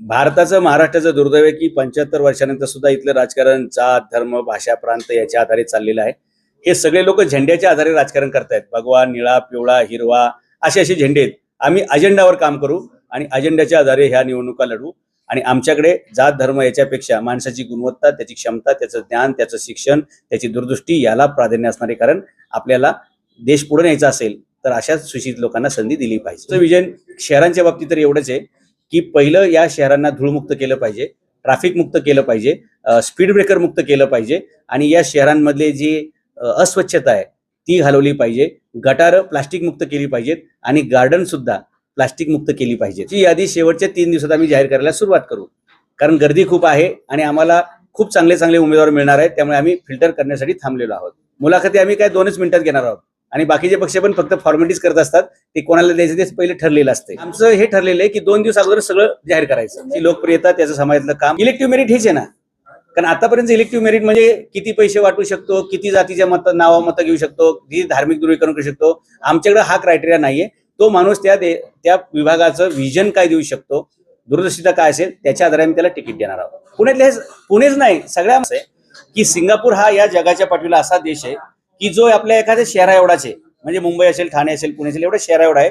भारताचं महाराष्ट्राचं दुर्दैव आहे की 75 वर्षानंतर सुद्धा इथलं राजकारण जात धर्म भाषा प्रांत याच्या आधारे चाललेलं आहे। हे सगळे लोक झेंड्याच्या आधारे राजकारण करतायत। भगवा निळा पिवळा हिरवा असे झेंडे आहेत। आम्ही अजेंडावर काम करू आणि अजेंड्याच्या आधारे ह्या निवडणुका लढवू आणि आमच्याकडे जात धर्म याच्यापेक्षा माणसाची गुणवत्ता त्याची क्षमता त्याचं ज्ञान त्याचं शिक्षण त्याची दूरदृष्टी याला प्राधान्य असणारे, कारण आपल्याला देश पुढे न्यायचा असेल तर अशा सुशिक्षित लोकांना संधी दिली पाहिजे। विजन शहरांच्या बाबतीत तर एवढंच आहे की पहिलं या शहरांना धूळमुक्त केलं पाहिजे, ट्रॅफिक मुक्त केलं पाहिजे, स्पीड ब्रेकर मुक्त केलं पाहिजे आणि या शहरांमधले जी अस्वच्छता आहे ती घालवली पाहिजे। गटार प्लास्टिक मुक्त केली पाहिजेत आणि गार्डन सुद्धा प्लास्टिक मुक्त केली पाहिजे। ही यादी शेवटच्या 3 दिवसात आम्ही जाहीर करायला सुरुवात करू, कारण गर्दी खूप आहे आणि आम्हाला खूप चांगले चांगले उमेदवार मिळणार आहेत। त्यामुळे आम्ही फिल्टर करण्यासाठी थांबलेलो आहोत। मुलाखती आम्ही काय 2च मिनिटात घेणार आहोत आणि बाकीचे पक्ष पण फक्त फॉर्मॅलिटीज करत असतात। ते कोणाला द्यायचं ते पहिले ठरलेलं असते। आमचं हे ठरलेलं आहे की 2 दिवस अगोदर सगळं जाहीर करायचं। ती लोकप्रियता त्याचं समाजातलं काम इलेक्टिव्ह मेरिट हेच आहे ना, कारण आतापर्यंत इलेक्टिव्ह मेरिट म्हणजे किती पैसे वाटू शकतो, किती जातीच्या मतं घेऊ शकतो, किती धार्मिक ध्रुवीकरण करू शकतो। आमच्याकडे हा क्रायटेरिया नाहीये। तो माणूस त्या विभागाचं विजन काय देऊ शकतो, दूरदर्शिता काय असेल त्याच्या आधारे आम्ही त्याला तिकीट देणार आहोत। पुणेच नाही सगळ्या की सिंगापूर हा या जगाच्या पाठीला असा देश आहे की जो आपल्या एखाद्या शहरा एवढाच आहे, म्हणजे मुंबई असेल ठाणे असेल पुणे असेल एवढा शहरा एवढा आहे